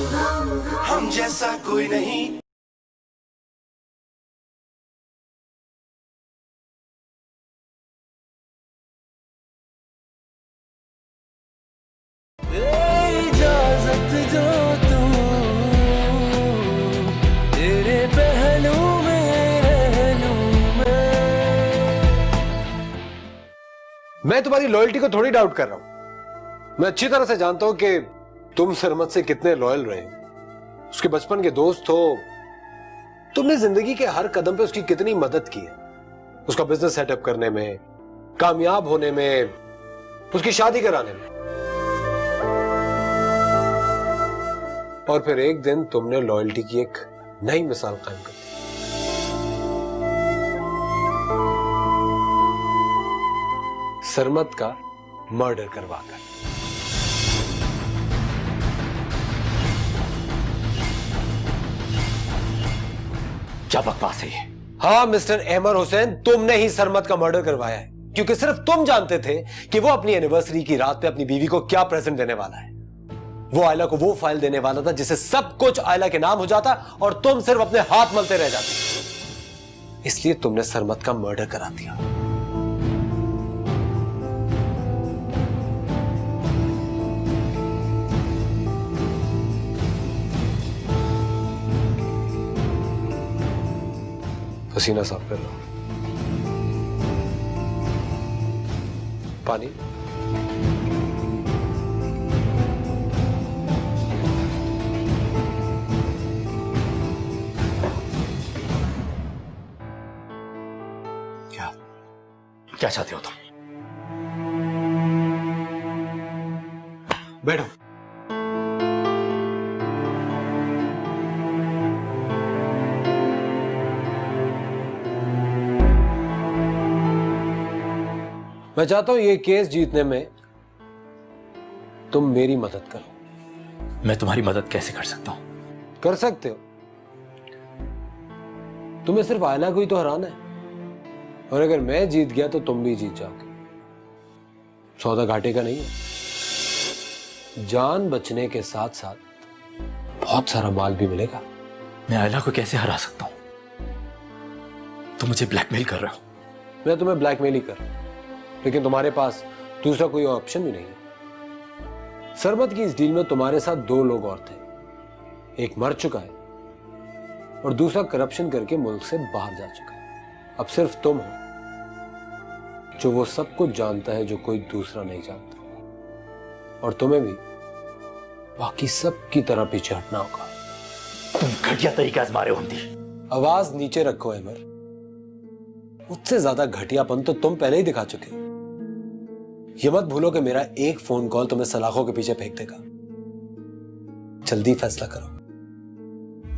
हम जैसा कोई नहीं। इजाजत जो तू तेरे पहलू में रह लूं मैं तुम्हारी लॉयल्टी को थोड़ी डाउट कर रहा हूं। मैं अच्छी तरह से जानता हूं कि तुम सरमत से कितने लॉयल रहे, उसके बचपन के दोस्त हो। तुमने जिंदगी के हर कदम पे उसकी कितनी मदद की है, उसका बिजनेस सेटअप करने में, कामयाब होने में, उसकी शादी कराने में। और फिर एक दिन तुमने लॉयल्टी की एक नई मिसाल कायम कर दी। सरमत का मर्डर करवाकर। क्या बकवास है ये? हाँ मिस्टर अहमद हुसैन, तुमने ही सरमत का मर्डर करवाया है, क्योंकि सिर्फ तुम जानते थे कि वो अपनी एनिवर्सरी की रात पे अपनी बीवी को क्या प्रेजेंट देने वाला है। वो आयला को वो फाइल देने वाला था जिससे सब कुछ आयला के नाम हो जाता और तुम सिर्फ अपने हाथ मलते रह जाते। इसलिए तुमने सरमत का मर्डर करा दिया। पसीना साफ कर लो। पानी। क्या चाहते हो तुम? बैठो। मैं चाहता हूं ये केस जीतने में तुम मेरी मदद करो। मैं तुम्हारी मदद कैसे कर सकता हूं? कर सकते हो। तुम्हें सिर्फ आयला को ही तो हराना है, और अगर मैं जीत गया तो तुम भी जीत जाओगे। सौदा घाटे का नहीं है। जान बचने के साथ साथ बहुत सारा माल भी मिलेगा। मैं आयला को कैसे हरा सकता हूं? तुम मुझे ब्लैकमेल कर रहे हो। मैं तुम्हें ब्लैकमेल ही कर रहा हूं, लेकिन तुम्हारे पास दूसरा कोई ऑप्शन भी नहीं है। सरमत की इस डील में तुम्हारे साथ दो लोग और थे। एक मर चुका है और दूसरा करप्शन करके मुल्क से बाहर जा चुका है। अब सिर्फ तुम हो जो वो सब कुछ जानता है जो कोई दूसरा नहीं जानता, और तुम्हें भी बाकी सब की तरह पीछे हटना होगा। तुम घटिया तरीका आजमा रहे हो हमदी। आवाज नीचे रखो अमर। मुझसे ज्यादा घटियापन तो तुम पहले ही दिखा चुके हो। ये मत भूलो कि मेरा एक फोन कॉल तुम्हें सलाखों के पीछे फेंक देगा। जल्दी फैसला करो।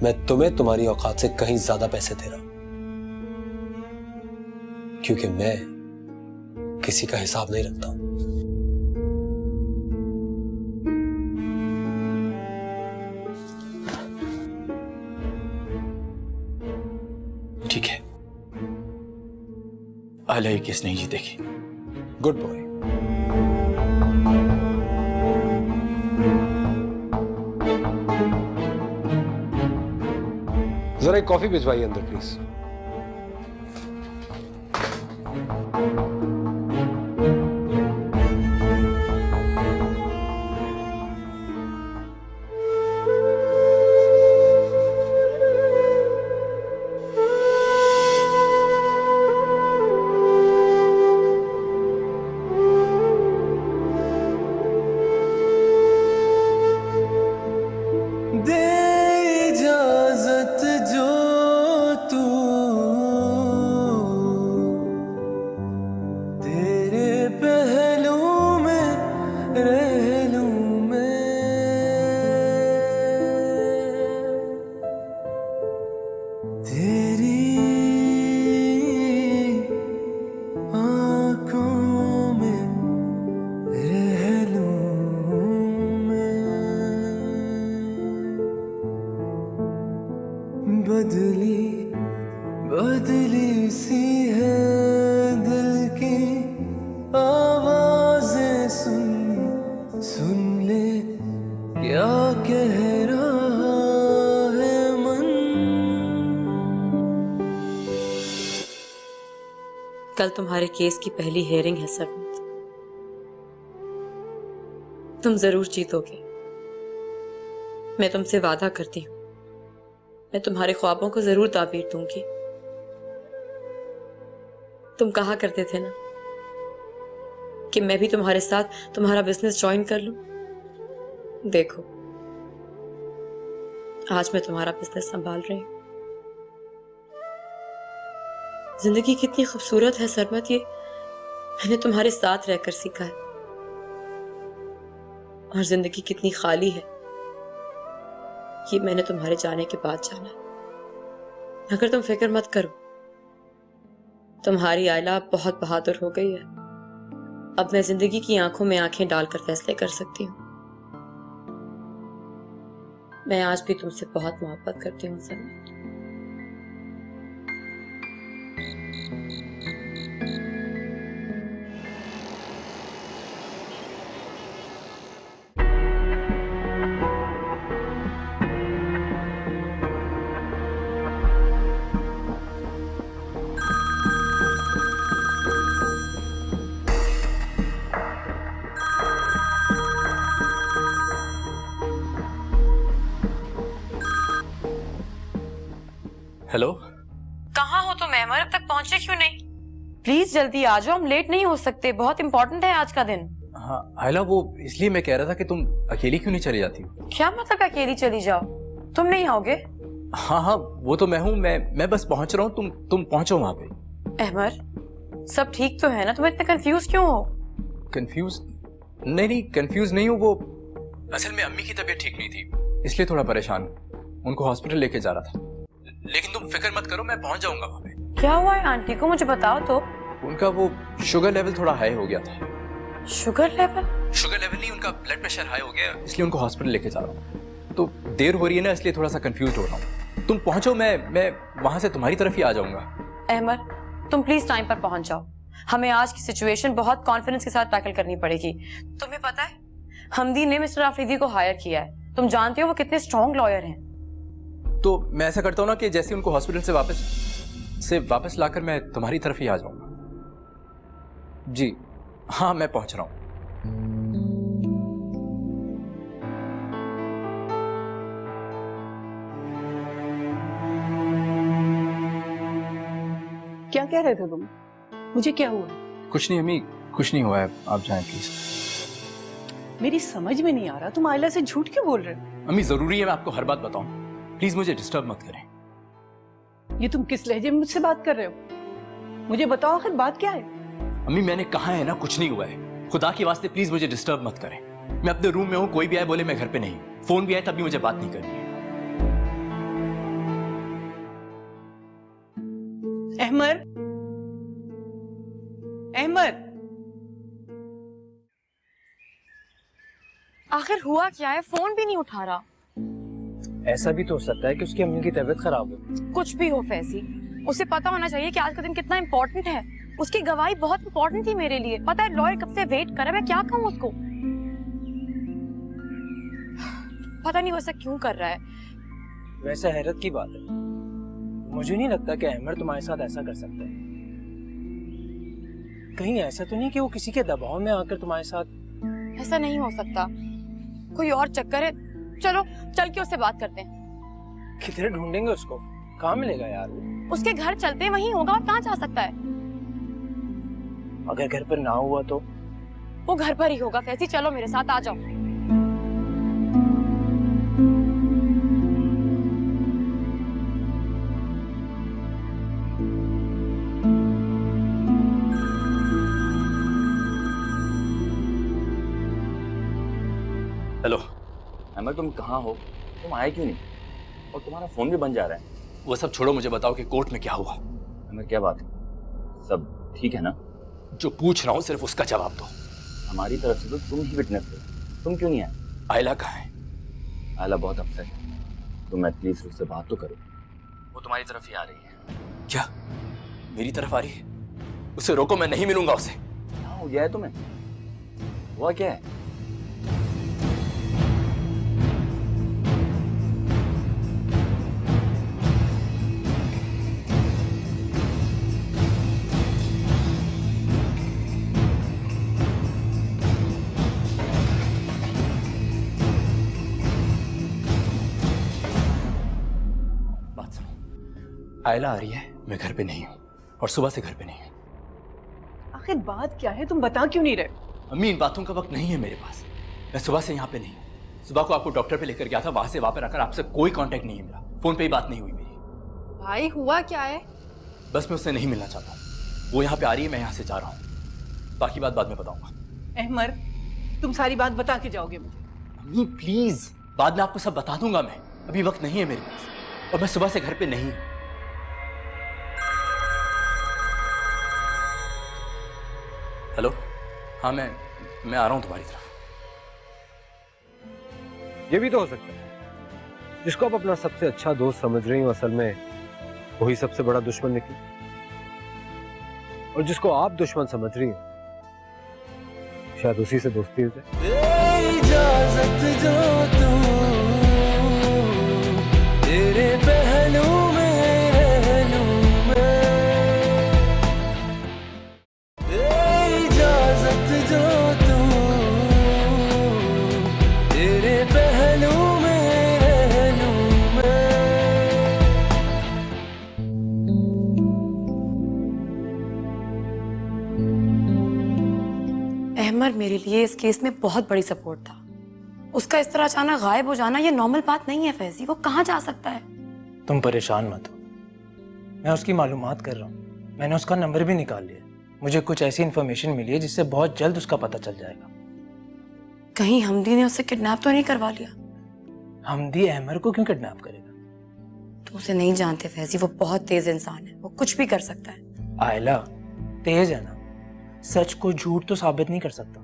मैं तुम्हें तुम्हारी औकात से कहीं ज्यादा पैसे दे रहा हूं, क्योंकि मैं किसी का हिसाब नहीं रखता हूं। ठीक है, आयला ये केस नहीं जीतेगी। Good boy. जरा एक कॉफी भिजवाइए अंदर प्लीज। बदली बदली सी है दिल की आवाज़ें सुन सुन ले क्या कह रहा कल तुम्हारे केस की पहली हेयरिंग है सरमत। तुम जरूर जीतोगे। मैं तुमसे वादा करती हूँ, मैं तुम्हारे ख्वाबों को जरूर ताबीर दूंगी। तुम कहा करते थे ना कि मैं भी तुम्हारे साथ तुम्हारा बिजनेस ज्वाइन कर लूं। देखो, आज मैं तुम्हारा बिजनेस संभाल रही हूं। जिंदगी कितनी खूबसूरत है सरमत, ये मैंने तुम्हारे साथ रहकर सीखा है। और जिंदगी कितनी खाली है, ये मैंने तुम्हारे जाने के बाद जाना है। मगर तुम फिक्र मत करो, तुम्हारी आयला बहुत बहादुर हो गई है। अब मैं जिंदगी की आंखों में आंखें डालकर फैसले कर सकती हूँ। मैं आज भी तुमसे बहुत मोहब्बत करती हूँ सरमत। हेलो। कहाँ हो तुम अहमद? अब तक पहुंचे क्यों नहीं? प्लीज जल्दी आ जाओ, हम लेट नहीं हो सकते। बहुत इंपॉर्टेंट है आज का दिन। हाँ आयला, वो इसलिए मैं कह रहा था कि तुम अकेली क्यों नहीं चली जाती हो? क्या मतलब अकेली चली जाओ? तुम नहीं आओगे? हाँ हाँ, वो तो मैं हूँ। मैं बस पहुंच रहा हूँ, तुम पहुंचो वहां पे। अहमद, सब ठीक तो है ना? तुम इतने कंफ्यूज क्यों हो? कंफ्यूज? नहीं, कंफ्यूज नहीं हूँ। वो असल में अम्मी की तबीयत ठीक नहीं थी, इसलिए थोड़ा परेशान हूँ। उनको हॉस्पिटल लेके जा रहा था। लेकिन तुम फिक्र मत करो, मैं पहुंच जाऊंगा वहां पे। क्या हुआ है आंटी को, मुझे बताओ तो। उनका वो शुगर लेवल थोड़ा हाई हो गया था। Sugar level? शुगर लेवल नहीं, उनका ब्लड प्रेशर हाई हो गया, इसलिए उनको हॉस्पिटल लेके जा रहा हूँ। तो देर हो रही है ना, इसलिए थोड़ा सा कंफ्यूज हो रहा हूँ। तुम पहुंचो, मैं वहां से तुम्हारी तरफ ही आ जाऊंगा। अहमद, तुम प्लीज टाइम पर पहुंच जाओ। हमें आज की सिचुएशन बहुत कॉन्फिडेंस के साथ टैकल करनी पड़ेगी। तुम्हें पता है, हमदी ने मिस्टर आफरीदी को हायर किया है। तुम जानते हो वो कितने स्ट्रॉन्ग लॉयर हैं। तो मैं ऐसा करता हूँ ना कि जैसे उनको हॉस्पिटल से वापस लाकर मैं तुम्हारी तरफ ही आ जाऊंगा। जी हाँ, मैं पहुंच रहा हूं। क्या कह रहे थे तुम? मुझे क्या हुआ? कुछ नहीं अम्मी, कुछ नहीं हुआ है, आप जाएं प्लीज। मेरी समझ में नहीं आ रहा, तुम आयला से झूठ क्यों बोल रहे हो? अम्मी जरूरी है मैं आपको हर बात बताऊं, प्लीज मुझे डिस्टर्ब मत करें। ये तुम किस लहजे में मुझसे बात कर रहे हो? मुझे बताओ आखिर बात क्या है? अम्मी मैंने कहा है ना, कुछ नहीं हुआ है। खुदा के वास्ते प्लीज मुझे डिस्टर्ब मत करें। मैं अपने रूम में हूं, कोई भी आए बोले मैं घर पे नहीं, फोन भी आए तब भी मुझे बात नहीं करनी है। अहमद, अहमद, आखिर हुआ क्या है? फोन भी नहीं उठा रहा। ऐसा भी तो हो सकता है कि उसकी अम्मी की तबीयत खराब हो। कुछ भी हो फैजी, उसे पता होना चाहिए कि आज का दिन कितना इंपॉर्टेंट है। उसकी गवाही बहुत इंपॉर्टेंट थी मेरे लिए। पता है लॉयर कब से वेट कर रहा है, मैं क्या कहूँ उसको? पता नहीं वो ऐसा क्यों कर रहा है। वैसे हैरत की बात है, मुझे नहीं लगता कि अहमद तुम्हारे साथ ऐसा कर सकता है। कहीं ऐसा तो नहीं कि वो किसी के दबाव में आकर तुम्हारे साथ? ऐसा नहीं हो सकता, कोई और चक्कर है। चलो चल के उससे बात करते हैं। किधर ढूंढेंगे उसको? कहाँ मिलेगा यार वो? उसके घर चलते हैं, वहीं होगा, और कहाँ जा सकता है? अगर घर पर ना हुआ तो? वो घर पर ही होगा फैजी, चलो मेरे साथ आ जाओ। हेलो अहमद, तुम कहाँ हो? तुम आए क्यों नहीं? और तुम्हारा फोन भी बंद जा रहा है। वो सब छोड़ो, मुझे बताओ कि कोर्ट में क्या हुआ। अहमद क्या बात है? सब ठीक है ना? जो पूछ रहा हूँ सिर्फ उसका जवाब दो। हमारी तरफ से तो तुम ही विटनेस थे, तुम क्यों नहीं आए? आयला कहाँ है? आयला बहुत अपसेट है, तुम एटलीस्ट उससे बात तो करो। वो तुम्हारी तरफ ही आ रही है। क्या मेरी तरफ आ रही है? उसे रोको, मैं नहीं मिलूंगा उसे। क्या हो गया है तुम्हें? हुआ क्या है? आयला आ रही है, मैं घर पे नहीं हूँ और सुबह से घर पे नहीं हूँ। आखिर बात क्या है, तुम बता क्यों नहीं रहे? अम्मी, इन बातों का वक्त नहीं है मेरे पास। मैं सुबह से यहाँ पे नहीं हूँ। सुबह को आपको डॉक्टर पे लेकर गया था, वहां से वापस आकर आपसे कोई कांटेक्ट नहीं है मेरा। फोन पे ही बात नहीं हुई मेरी। भाई हुआ क्या है? बस मैं उससे नहीं मिलना चाहता हूँ। वो यहाँ पे आ रही है, मैं यहाँ से जा रहा हूँ। बाकी बात बाद में बताऊंगा। अहमर, तुम सारी बात बता के जाओगे मुझे। अम्मी प्लीज, बाद में आपको सब बता दूंगा मैं। अभी वक्त नहीं है मेरे पास और मैं सुबह से घर पे नहीं हूँ। हेलो, हाँ मैं आ रहा हूँ तुम्हारी तरफ। ये भी तो हो सकता है जिसको आप अपना सबसे अच्छा दोस्त समझ रही हो असल में वही सबसे बड़ा दुश्मन निकले, और जिसको आप दुश्मन समझ रही हो शायद उसी से दोस्ती हो जाए। इजाजत जो तू तेरे पहलू में रह लूं मैं, इजाजत जो तू तेरे पहलू में रह लूं मैं। अहमर मेरे लिए इस केस में बहुत बड़ी सपोर्ट था। उसका इस तरह अचानक गायब हो जाना ये नॉर्मल बात नहीं है फैजी। वो कहाँ जा सकता है? तुम परेशान मत हो, मैं उसकी मालूमात कर रहा हूँ। मैंने उसका नंबर भी निकाल लिया। मुझे कुछ ऐसी इन्फॉर्मेशन मिली है जिससे बहुत जल्द उसका पता चल जाएगा। कहीं हमदी ने उसे किडनैप तो नहीं करवा लिया? हमदी अहमर को क्यों किडनैप करेगा? तुम उसे नहीं जानते फैजी, वो बहुत तेज इंसान है। वो कुछ भी कर सकता है। आयला तेज है ना, सच को झूठ तो साबित नहीं कर सकता।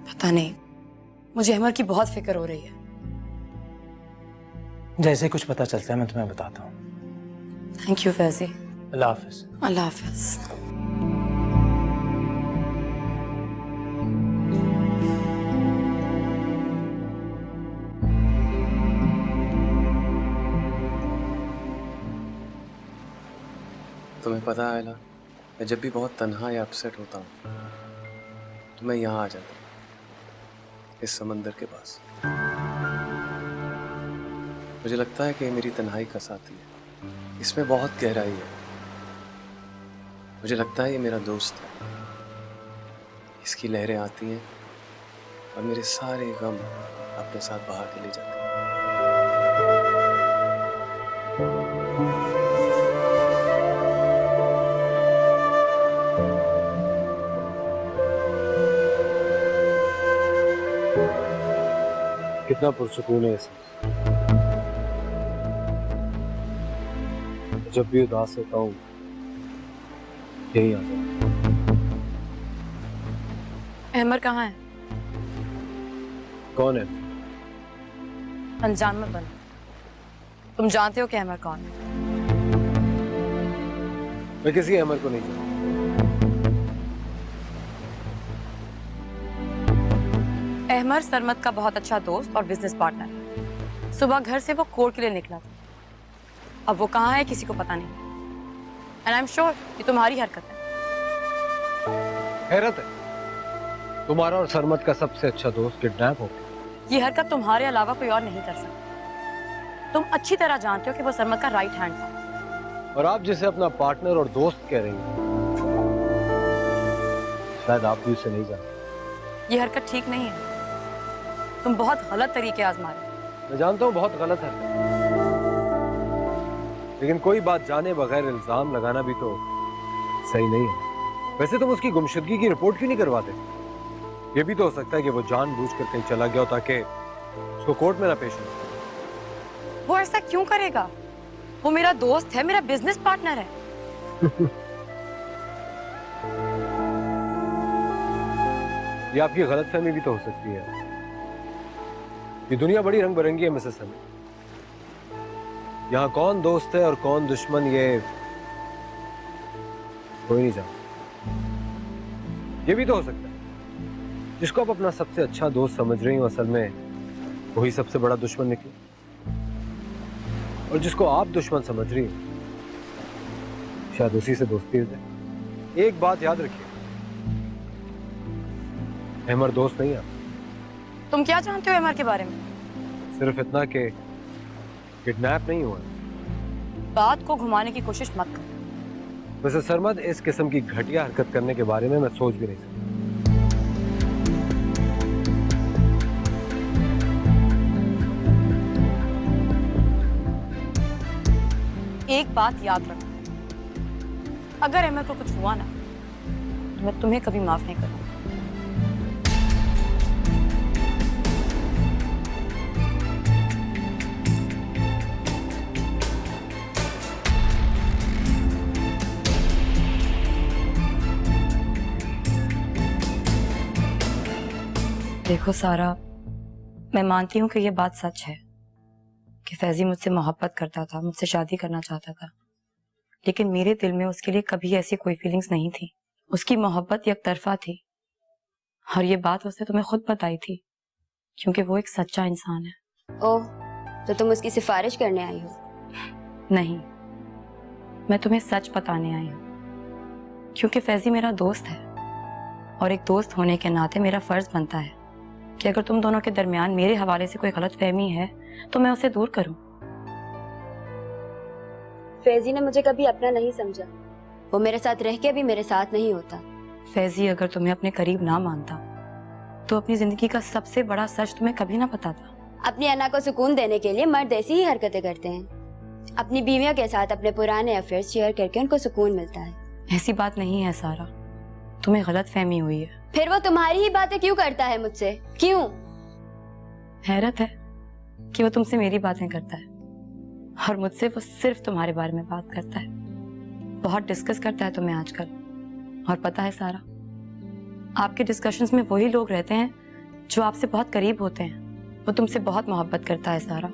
पता नहीं, मुझे अहमर की बहुत फिक्र हो रही है। जैसे कुछ पता चलता है मैं तुम्हें बताता हूँ। Thank you Faizi. अल्लाह हाफिज। अल्लाह हाफिज। तुम्हें पता है आयला, मैं जब भी बहुत तन्हा या अपसेट होता हूँ तो मैं यहाँ आ जाता हूँ, इस समंदर के पास। मुझे लगता है कि मेरी तन्हाई का साथी है, इसमें बहुत गहराई है। मुझे लगता है ये मेरा दोस्त है। इसकी लहरें आती हैं और मेरे सारे गम अपने साथ बहा के ले जाती हैं। कितना पुरसुकून है इसे। जब भी उदास होता हूँ यही आ जाता हूँ। अहमर कहाँ है? कौन है? अनजान मत बनो। तुम जानते हो कि अहमर कौन है? मैं किसी अहमर को नहीं जानता। अहमर सरमत का बहुत अच्छा दोस्त और बिजनेस पार्टनर है। सुबह घर से वो कोर्ट के लिए निकला था। अब वो कहाँ है किसी को पता नहीं। एंड आई एम श्योर ये तुम्हारी हरकत है। हैरत है, तुम्हारा और सरमत का सबसे अच्छा दोस्त किडनैप हो गया। ये हरकत तुम्हारे अलावा कोई और नहीं कर सकता। तुम अच्छी तरह जानते हो कि वो सरमत का राइट हैंड था। और आप जिसे अपना पार्टनर और दोस्त कह रही हैं शायद आप भी उसे नहीं जानते। ये हरकत ठीक नहीं है। तुम बहुत गलत तरीके आजमा रहे हो। मैं जानता हूँ बहुत गलत है, लेकिन कोई बात जाने बगैर इल्जाम लगाना भी तो सही नहीं है। वैसे तुम उसकी गुमशुदगी की रिपोर्ट क्यों नहीं करवाते? ये भी तो हो सकता है कि वो जानबूझकर कहीं चला गया हो ताकि उसको कोर्ट में ना पेश हो। वो ऐसा क्यों करेगा? वो मेरा दोस्त है, मेरा बिजनेस पार्टनर है। ये आपकी गलतफहमी भी तो हो सकती है। ये दुनिया बड़ी रंग बिरंगी है मिसेस हनी। यहाँ कौन दोस्त है और कौन दुश्मन ये कोई नहीं जानता। ये भी तो हो सकता है जिसको आप अपना सबसे अच्छा दोस्त समझ रही हो असल में वही सबसे बड़ा दुश्मन निकले, और जिसको आप दुश्मन समझ रही हो शायद उसी से दोस्ती हो जाए। एक बात याद रखिए, अहमर दोस्त नहीं है। तुम क्या जानते हो अहमर के बारे में? सिर्फ इतना कि किडनैप नहीं हुआ। बात को घुमाने की कोशिश मत कर। वैसे सरमद, इस किस्म की घटिया हरकत करने के बारे में मैं सोच भी नहीं सकता। एक बात याद रखो, अगर अहमद को कुछ हुआ ना तो मैं तुम्हें कभी माफ नहीं करूंगी। देखो सारा, मैं मानती हूँ कि ये बात सच है कि फैजी मुझसे मोहब्बत करता था, मुझसे शादी करना चाहता था, लेकिन मेरे दिल में उसके लिए कभी ऐसी कोई फीलिंग्स नहीं थी। उसकी मोहब्बत एक तरफा थी और ये बात उसने तुम्हें खुद बताई थी, क्योंकि वो एक सच्चा इंसान है। ओह, तो तुम उसकी सिफारिश करने आई हो? नहीं, मैं तुम्हें सच बताने आई हूँ, क्योंकि फैजी मेरा दोस्त है और एक दोस्त होने के नाते मेरा फर्ज बनता है कि अगर तुम दोनों के दरमियान मेरे हवाले से कोई गलतफहमी है तो मैं उसे दूर करूं। फैजी ने मुझे कभी अपना नहीं समझा, वो मेरे साथ रह के भी मेरे साथ नहीं होता। फैजी अगर तुम्हें अपने करीब ना मानता तो अपनी जिंदगी का सबसे बड़ा सच तुम्हें कभी ना बताता। अपनी अन्ना को सुकून देने के लिए मर्द ऐसी ही हरकतें करते हैं। अपनी बीवियों के साथ अपने पुराने अफेयर्स शेयर करके उनको सुकून मिलता है। ऐसी बात नहीं है सारा, तुम्हें गलतफहमी हुई है। फिर वो तुम्हारी ही बातें क्यों करता है मुझसे? क्यों? हैरत है कि वो तुमसे मेरी बातें करता है और मुझसे वो सिर्फ तुम्हारे बारे में बात करता है। बहुत डिस्कस करता है तुम्हें आजकल। और पता है सारा, आपके डिस्कशंस में वही लोग रहते हैं जो आपसे बहुत करीब होते हैं। वो तुमसे बहुत मोहब्बत करता है सारा,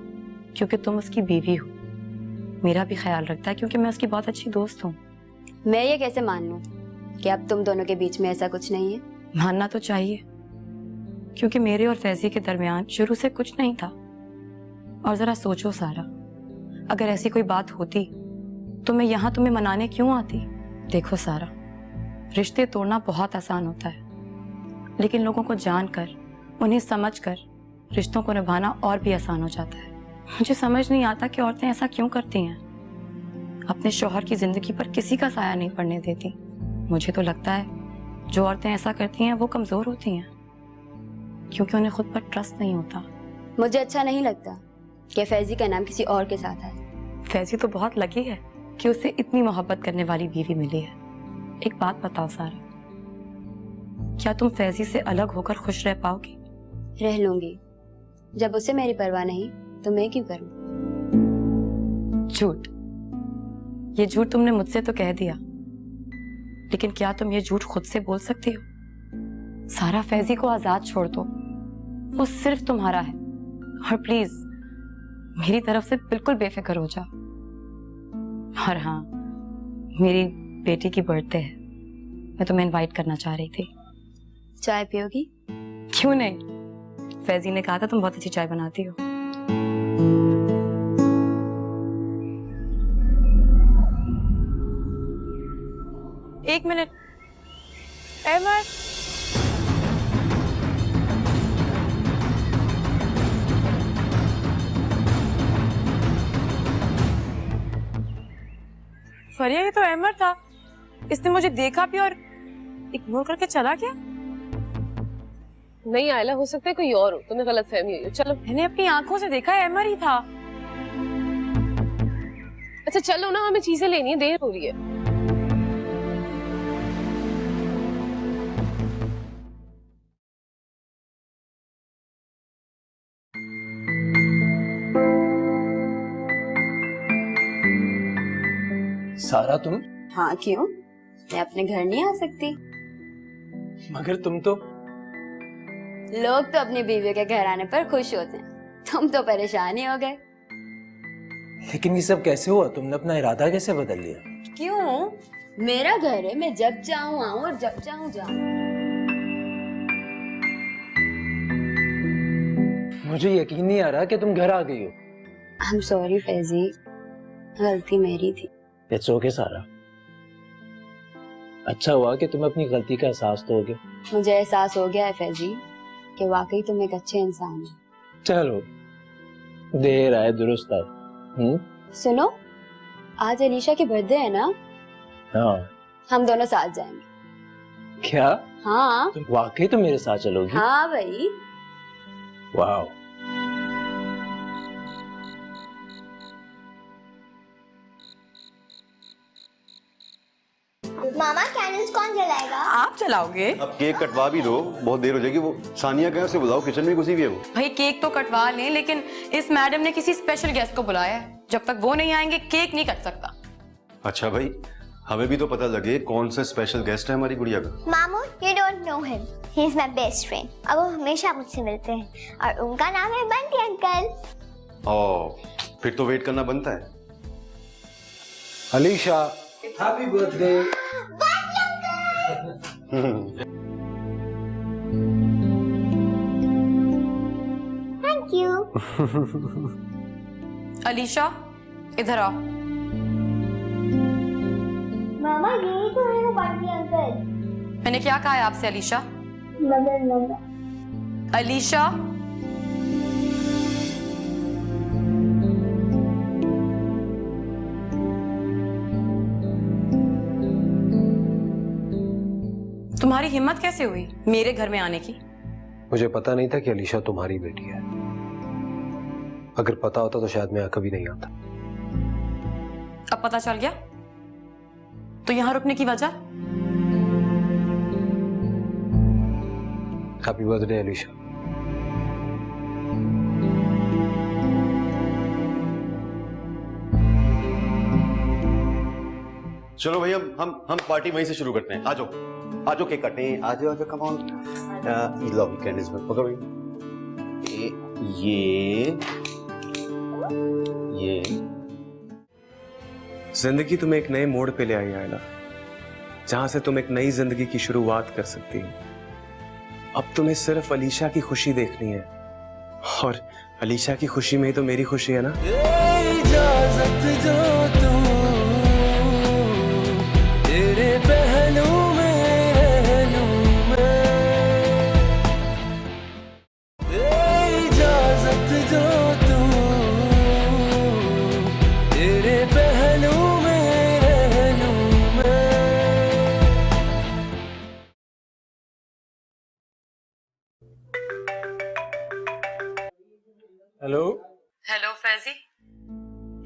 क्योंकि तुम उसकी बीवी हो। मेरा भी ख्याल रखता है क्योंकि मैं उसकी बहुत अच्छी दोस्त हूँ। मैं ये कैसे मान लूं कि अब तुम दोनों के बीच में ऐसा कुछ नहीं है? मानना तो चाहिए, क्योंकि मेरे और फैजी के दरमियान शुरू से कुछ नहीं था। और जरा सोचो सारा, अगर ऐसी कोई बात होती तो मैं यहाँ तुम्हें मनाने क्यों आती? देखो सारा, रिश्ते तोड़ना बहुत आसान होता है, लेकिन लोगों को जानकर, उन्हें समझकर रिश्तों को निभाना और भी आसान हो जाता है। मुझे समझ नहीं आता कि औरतें ऐसा क्यों करती हैं, अपने शौहर की जिंदगी पर किसी का साया नहीं पड़ने देती। मुझे तो लगता है जो औरतें ऐसा करती हैं वो कमजोर होती हैं, क्योंकि उन्हें खुद पर ट्रस्ट नहीं होता। मुझे अच्छा नहीं लगता कि फैजी का नाम किसी और के साथ है। फैजी तो बहुत लकी है कि उसे इतनी मोहब्बत करने वाली बीवी मिली है। एक बात बताओ सारा, क्या तुम फैजी से अलग होकर खुश रह पाओगी? रह लूंगी। जब उसे मेरी परवाह नहीं तो मैं क्यों करूं? झूठ, ये झूठ तुमने मुझसे तो कह दिया, लेकिन क्या तुम ये झूठ खुद से बोल सकती हो? सारा, फैजी को आजाद छोड़ दो, वो सिर्फ तुम्हारा है। और प्लीज मेरी तरफ से बिल्कुल बेफिक्र हो जाओ। और हाँ, मेरी बेटी की बर्थडे है, मैं तुम्हें इनवाइट करना चाह रही थी। चाय पियोगी? क्यों नहीं, फैजी ने कहा था तुम बहुत अच्छी चाय बनाती हो। एक मिनट, अहमद। फरिया, ये तो अहमद था। इसने मुझे देखा भी और इग्नोर करके चला गया। नहीं आयला, हो सकता है कोई और हो, तुम्हें गलतफहमी हुई हो। चलो, मैंने अपनी आंखों से देखा है, अहमद ही था। अच्छा चलो ना, हमें चीजें लेनी है, देर हो रही है। सारा, तुम? हाँ, क्यों? मैं अपने घर नहीं आ सकती? मगर तुम तो लोग तो अपनी बीवी के घर आने पर खुश होते हैं, तुम तो परेशान ही हो गए। लेकिन ये सब कैसे हुआ? तुमने अपना इरादा कैसे बदल लिया? क्यों? मेरा घर है, मैं जब चाहूँ आऊँ और जब चाहूँ जाऊँ। मुझे यकीन नहीं आ रहा कि तुम घर आ गई हो। I'm sorry फैजी, गलती मेरी थी। इट्स ओके सारा, अच्छा हुआ कि तुम्हें अपनी गलती का एहसास तो हो गया। मुझे एहसास हो गया है फैजी कि वाकई तुम एक अच्छे इंसान हो। चलो, देर आए दुरुस्त आए। सुनो, आज अलीशा की बर्थडे है ना, हाँ। हम दोनों साथ जाएंगे। क्या? हाँ। तुम वाकई तो मेरे साथ चलोगी? हाँ भाई। वाह। मामा कैंडल्स कौन जलाएगा? आप जलाओगे? अब केक कटवा भी दो, बहुत देर हो जाएगी। वो सानिया कहाँ से बुलाओ, किचन में घुसी हुई है वो। भाई केक तो कटवा लें, लेकिन इस मैडम ने किसी स्पेशल गेस्ट को बुलाया है। जब तक वो नहीं आएंगे केक नहीं कट सकता। अच्छा भाई, हमें भी तो पता लगे कौन सा स्पेशल गेस्ट है हमारी गुड़िया का। मामू, you don't know him. He is my best friend. अब वो हमेशा मुझसे मिलते हैं और उनका नाम है बंटी अंकल। ओह, फिर तो वेट करना बनता है। Alisha, happy birthday. Thank you. Alisha इधर आओ। मामा ये तो है वो बंटी अंकल। मैंने क्या कहा है आपसे अलीशा? अलीशा, तुम्हारी हिम्मत कैसे हुई मेरे घर में आने की? मुझे पता नहीं था कि अलीशा तुम्हारी बेटी है। अगर पता होता तो शायद मैं यहाँ कभी नहीं आता। अब पता चल गया तो यहाँ रुकने की वजह? Happy birthday Alisha. चलो भाई, हम पार्टी वहीं से शुरू करते हैं। आ जाओ केक काटते हैं। आ जाओ कम ऑन। लो कैंडल्स में पकड़ो। ये जिंदगी तुम्हें एक नए मोड़ पे ले आई आयला, जहां से तुम एक नई जिंदगी की शुरुआत कर सकती हो। अब तुम्हें सिर्फ अलीशा की खुशी देखनी है, और अलीशा की खुशी में ही तो मेरी खुशी है ना। इजाजत जो तू तेरे पहलू में रह लूं मैं, इजाजत जो तू तेरे पहलू में रह लूं मैं। हेलो। हेलो फैजी,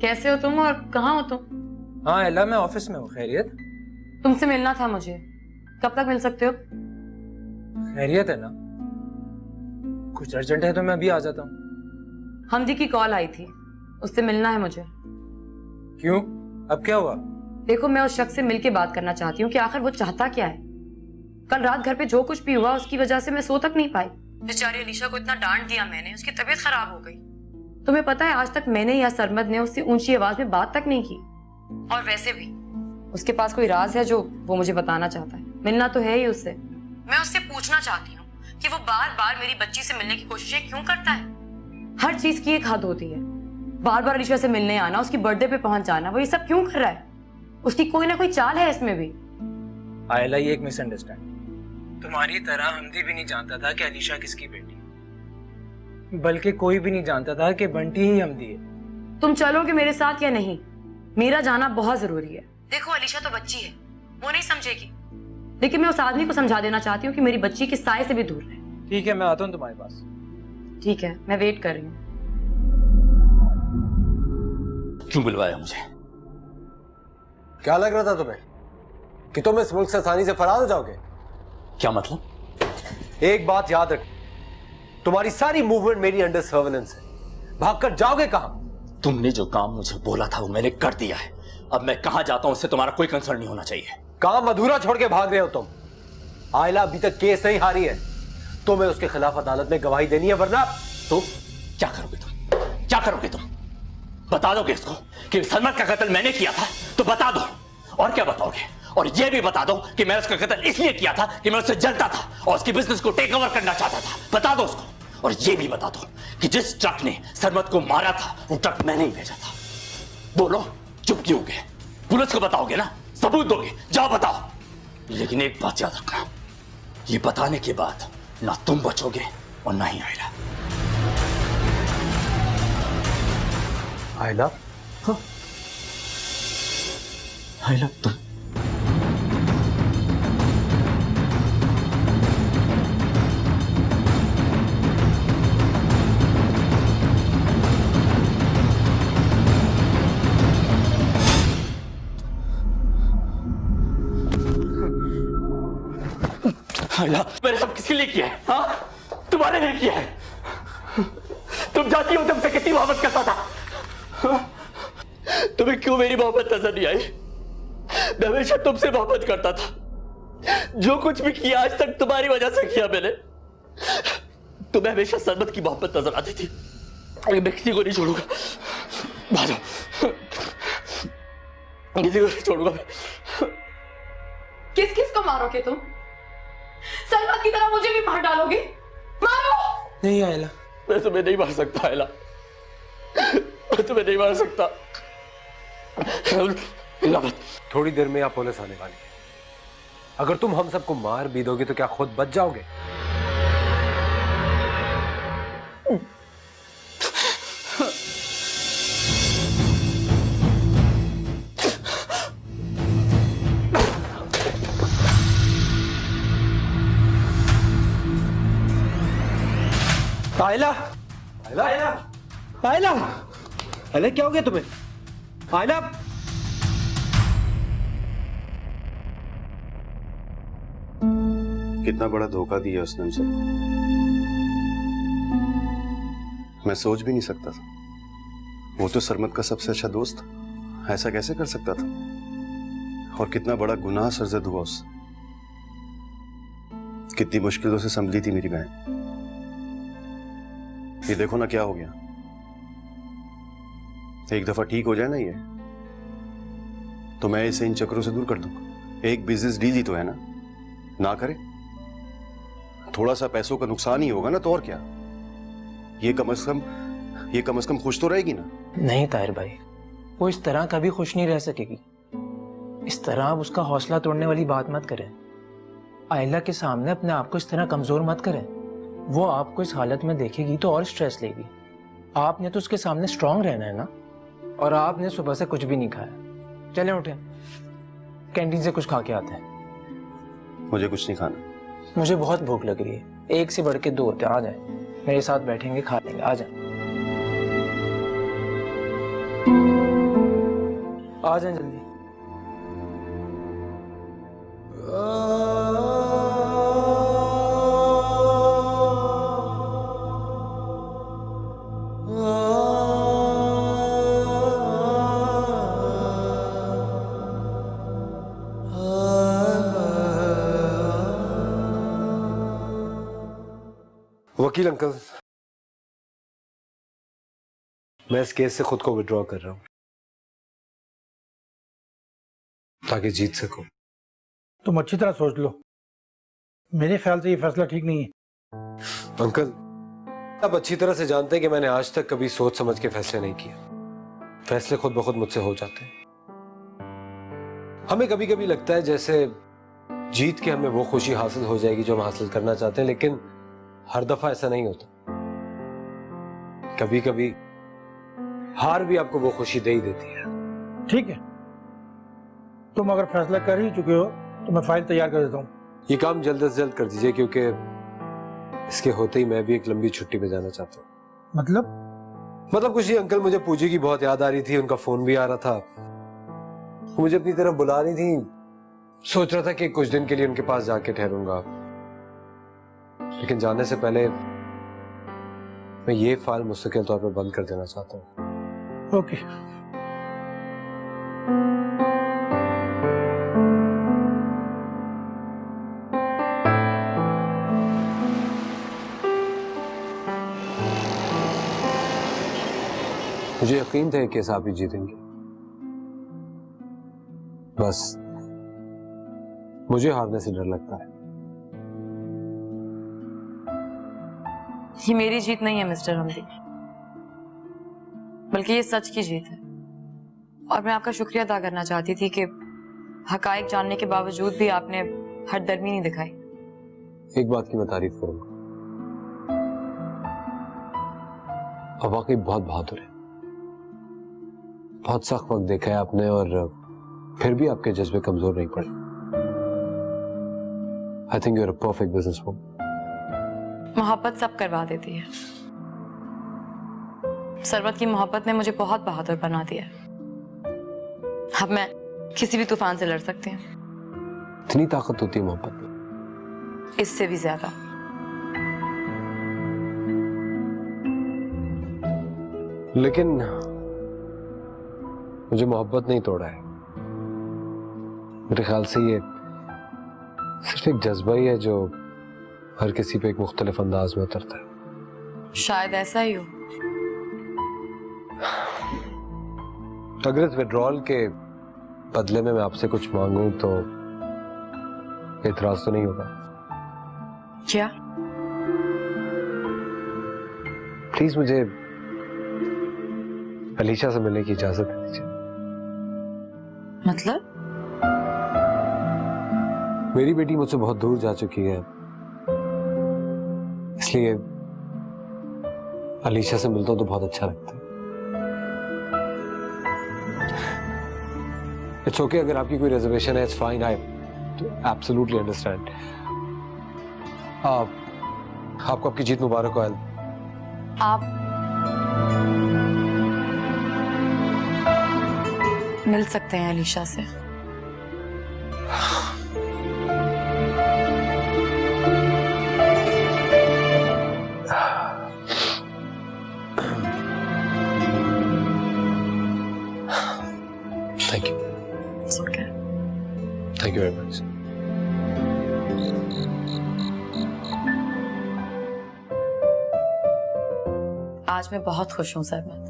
कैसे हो तुम और कहाँ हो तुम? हाँ एला, मैं ऑफिस में हूँ। खैरियत? तुमसे मिलना था मुझे। कब तक मिल सकते हो? खैरियत है ना? कुछ अर्जेंट है तो मैं अभी आ जाता हूँ। हमदी की कॉल आई थी, उससे मिलना है मुझे। क्यों, अब क्या हुआ? देखो, मैं उस शख्स से मिलके बात करना चाहती हूँ कि आखिर वो चाहता क्या है। कल रात घर पे जो कुछ भी हुआ उसकी वजह से मैं सो तक नहीं पाई। बेचारी अलीशा को इतना डांट दिया मैंने, उसकी तबीयत खराब हो गई। तुम्हें पता है आज तक मैंने या सरमद ने उससे ऊंची आवाज में बात तक नहीं की। और वैसे भी उसके पास कोई राज है जो वो मुझे बताना चाहता है। मिलना तो है ही उससे। मैं उससे पूछना चाहती हूँ कि वो बार बार मेरी बच्ची से मिलने की कोशिशें क्यों करता है। हर चीज की एक हद होती है। बार बार अलीशा से मिलने आना, उसकी बर्थडे पे पहुंच जाना, वो ये सब क्यों कर रहा है? उसकी कोई ना कोई चाल है इसमें भी। आयला, ये एक मिसअंडरस्टैंडिंग। तुम्हारी तरह हमदी भी नहीं जानता था कि अलीशा किसकी बेटी है, बल्कि कोई भी नहीं जानता था कि बंटी ही हमदी है। तुम चलोगे मेरे साथ या नहीं? मेरा जाना बहुत जरूरी है। देखो, अलीशा तो बच्ची है, वो नहीं समझेगी, लेकिन मैं उस आदमी को समझा देना चाहती हूँ कि मेरी बच्ची के साए से भी दूर रहे। ठीक है, मैं आता हूँ तुम्हारे पास। ठीक है, मैं वेट कर रही हूँ। क्यों बुलवाया मुझे? क्या लग रहा था तुम्हें कि तुम इस मुल्क से आसानी से फरार हो जाओगे? क्या मतलब? एक बात याद रख, तुम्हारी सारी मूवमेंट मेरी अंडर सर्वेलेंस है। भागकर जाओगे कहां? तुमने जो काम मुझे बोला था वो मैंने कर दिया है। अब मैं कहां जाता हूं उससे तुम्हारा कोई कंसर्न नहीं होना चाहिए। काम अधूरा छोड़ के भाग रहे हो तुम। आयला अभी तक केस नहीं हारी है, तुम्हें उसके खिलाफ अदालत में गवाही देनी है, वरना तो क्या करोगे तुम? क्या करोगे तुम? बता दोगे इसको कि सरमद का कत्ल मैंने किया था? तो बता दो। और क्या बताओगे? और ये भी बता दो कि मैं उसका कत्ल इसलिए किया था कि मैं उससे जलता था और उसकी बिजनेस को टेक ओवर करना चाहता था। बता दो उसको। और ये भी बता दो कि जिस ट्रक ने सरमद को मारा था वो ट्रक मैंने ही भेजा था। बोलो, चुप क्यों गए? पुलिस को बताओगे ना? सबूत दोगे? जाओ बताओ। लेकिन एक बात याद रखना, ये बताने के बाद ना तुम बचोगे और ना ही आयला। आयला? हाँ। आयला तुम आयला मैंने सब किसके लिए किया है? हाँ, तुम्हारे लिए किया है। तुम जानती हो तुमसे कितनी मोहब्बत करता था। हाँ? तुम्हें क्यों मेरी मोहब्बत नजर नहीं आई? मैं हमेशा तुमसे मोहब्बत करता था। जो कुछ भी किया आज तक तुम्हारी वजह से किया मैंने। तुम्हें हमेशा सरमत की मोहब्बत नजर आती थी। मैं किसी को नहीं छोड़ूंगा। भागो, किसी को नहीं छोड़ूंगा। किस किस को मारोगे तुम? सरमत की तरह मुझे भी मार डालोगे? मारो! नहीं आयला, मैं तुम्हें नहीं मार सकता। आयला, मैं तुम्हें नहीं मार सकता। थोड़ी देर में आप पुलिस आने वाली है। अगर तुम हम सबको मार भी दोगे तो क्या खुद बच जाओगे? आयला, आयला, आयला, आयला, आयला, क्या हो गया तुम्हें? आयला, कितना बड़ा धोखा दिया उसने हमसे। मैं सोच भी नहीं सकता था। वो तो सरमत का सबसे अच्छा दोस्त था। ऐसा कैसे कर सकता था? और कितना बड़ा गुनाह सरजद हुआ उससे। कितनी मुश्किलों से संभली थी मेरी बहन। ये देखो ना क्या हो गया। एक दफा ठीक हो जाए ना ये, तो मैं इसे इन चक्रों से दूर कर दूंगा। एक बिजनेस डील ही तो है ना करे। थोड़ा सा पैसों का नुकसान ही होगा ना, तो और क्या। ये कम से कम खुश तो रहेगी ना। नहीं ताहिर भाई, वो इस तरह कभी खुश नहीं रह सकेगी। इस तरह आप उसका हौसला तोड़ने वाली बात मत करें। आयला के सामने अपने आप को इस तरह कमजोर मत करें। वो आपको इस हालत में देखेगी तो और स्ट्रेस लेगी। आपने तो उसके सामने स्ट्रांग रहना है ना। और आपने सुबह से कुछ भी नहीं खाया। चलें उठें, कैंटीन से कुछ खा के आते हैं। मुझे कुछ नहीं खाना। मुझे बहुत भूख लग रही है। एक से बढ़ के दो होते। आ जाए, मेरे साथ बैठेंगे, खा लेंगे। आ जाए, आ जाए जल्दी। वकील अंकल, मैं इस केस से खुद को विड्रॉ कर रहा हूं ताकि जीत सकूं। तुम अच्छी तरह सोच लो। मेरे ख्याल से ये फैसला ठीक नहीं है। अंकल, आप अच्छी तरह से जानते हैं कि मैंने आज तक कभी सोच समझ के फैसले नहीं किए। फैसले खुद ब खुद मुझसे हो जाते हैं। हमें कभी कभी लगता है जैसे जीत के हमें वो खुशी हासिल हो जाएगी जो हम हासिल करना चाहते हैं, लेकिन हर दफा ऐसा नहीं होता। कभी कभी हार भी आपको वो खुशी दे ही देती है। ठीक है, तुम अगर फैसला कर ही चुके हो तो मैं फाइल तैयार कर देता हूँ। ये काम जल्द से जल्द कर दीजिए, क्योंकि इसके होते ही मैं भी एक लंबी छुट्टी पे जाना चाहता हूँ। मतलब कुछ नहीं अंकल, मुझे पूजी की बहुत याद आ रही थी। उनका फोन भी आ रहा था। वो मुझे अपनी तरफ बुला रही थी। सोच रहा था कि कुछ दिन के लिए उनके पास जाके ठहरूंगा, लेकिन जाने से पहले मैं ये फाइल मुस्तकिल तौर पर बंद कर देना चाहता हूँ। ओके। मुझे यकीन था कि आप ही जीतेंगे। बस मुझे हारने से डर लगता है। ये मेरी जीत नहीं है मिस्टर हमदी, बल्कि ये सच की जीत है। और मैं आपका शुक्रिया अदा करना चाहती थी कि हकायक जानने के बावजूद भी आपने हरदर्मी नहीं दिखाई। एक बात की मैं तारीफ करूंगा, आप वाकई बहुत बहादुर है। बहुत सख्त वक्त देखा है आपने और फिर भी आपके जज्बे कमजोर नहीं पड़े। I think you are a perfect business woman. मोहब्बत सब करवा देती है। सरवत की मोहब्बत ने मुझे बहुत बहादुर बना दिया। अब मैं किसी भी तूफान से लड़ सकती हूँ। इतनी ताकत होती है मोहब्बत में? इससे भी ज्यादा। लेकिन मुझे मोहब्बत नहीं तोड़ा है। मेरे ख्याल से ये सिर्फ एक जज्बा ही है जो हर किसी पे एक मुख्तलिफ अंदाज में उतरता है। शायद ऐसा ही हो। अगर इस विड्रॉल के बदले में मैं आपसे कुछ मांगूं तो एतराज तो नहीं होगा? क्या? प्लीज मुझे अलीशा से मिलने की इजाजत दे दीजिए। मतलब? मेरी बेटी मुझसे बहुत दूर जा चुकी है, इसलिए अलीशा से मिलता हूं तो बहुत अच्छा लगता है। इट्स ओके अगर आपकी कोई रिजर्वेशन है, it's fine, I absolutely understand. आपको आपकी जीत मुबारक हो। आप मिल सकते हैं अलीशा से। Thank you. It's okay. Thank you very much. आज मैं बहुत खुश हूं सरमत।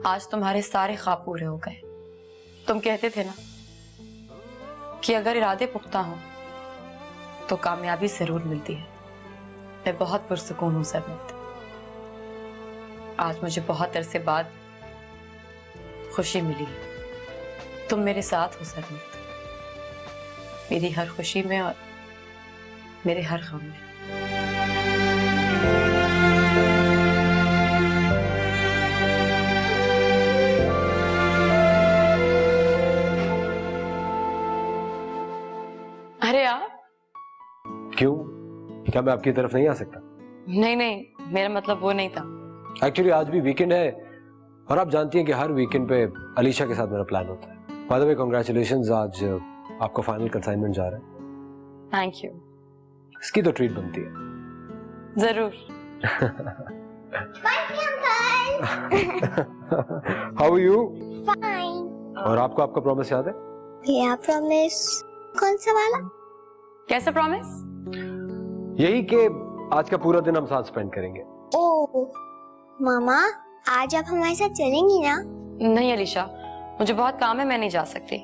आज तुम्हारे सारे ख्वाब पूरे हो गए। तुम कहते थे ना कि अगर इरादे पुख्ता हो तो कामयाबी जरूर मिलती है। मैं बहुत पुरसुकून हूं सरमत। आज मुझे बहुत अरसे बाद खुशी मिली है। तुम मेरे साथ हो सरमत, मेरी हर खुशी में और मेरे हर गम में। अरे यार, क्यों? क्या मैं आपकी तरफ नहीं आ सकता? नहीं नहीं, मेरा मतलब वो नहीं था। एक्चुअली आज भी वीकेंड है और आप जानती हैं कि हर वीकेंड पे अलीशा के साथ मेरा प्लान होता है। बाय द वे कांग्रेचुलेशंस, आज आपका फाइनल कंसाइनमेंट जा रहा है। Thank you. इसकी तो ट्रीट बनती है। जरूर। How are you? फाइन। और आपको आपका प्रॉमिस याद है? क्या प्रॉमिस? कौन सा वाला? कैसा प्रॉमिस? यही कि आज का पूरा दिन हम साथ स्पेंड करेंगे। ओह मामा, आज आप हमारे साथ चलेंगी ना? नहीं अलीशा, मुझे बहुत काम है, मैं नहीं जा सकती।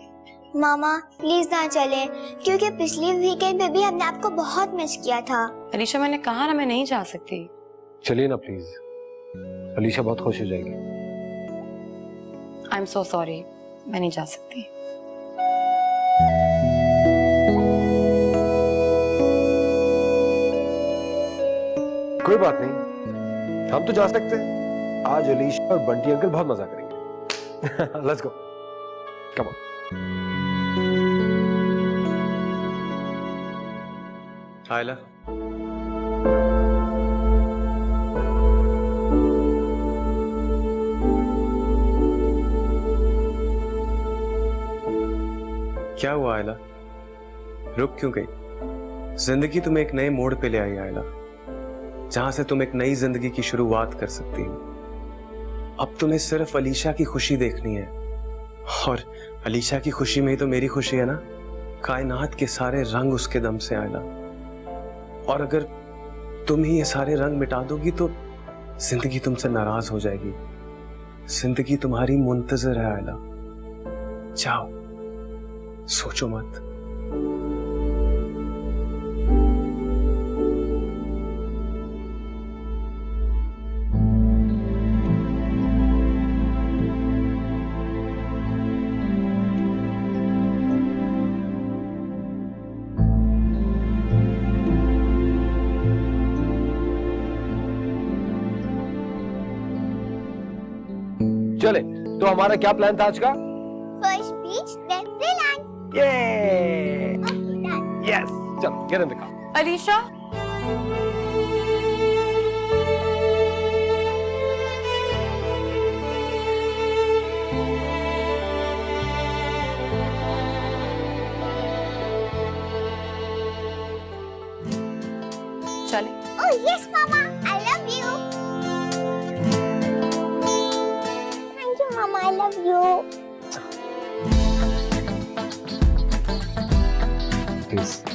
मामा प्लीज ना चले, क्योंकि पिछली वीकेंड पे भी हमने आपको बहुत मिस किया था। अलीशा मैंने कहा ना मैं नहीं जा सकती। चलिए ना प्लीज, अलीशा बहुत खुश हो जाएगी। आई एम सो सॉरी, मैं नहीं जा सकती। कोई बात नहीं, हम तो जा सकते हैं। आज अलीशा और बंटी अंकल बहुत मजा करेंगे। Let's go, come on. आयला, क्या हुआ आयला? रुक क्यों गई? जिंदगी तुम्हें एक नए मोड़ पे ले आई आयला, जहां से तुम एक नई जिंदगी की शुरुआत कर सकती हो। अब तुम्हें सिर्फ अलीशा की खुशी देखनी है, और अलीशा की खुशी में ही तो मेरी खुशी है ना। कायनात के सारे रंग उसके दम से आयला, और अगर तुम ही ये सारे रंग मिटा दोगी तो जिंदगी तुमसे नाराज हो जाएगी। जिंदगी तुम्हारी मुंतजर है आयला। जाओ, सोचो मत। चले, तो हमारा क्या प्लान था आज का? First beach, then they land. Yay! Okay, done. Yes. चलो, get in the car. Alisha, चले। Oh yes, Mama. I love you. Thank you, Mama. I love you. Please.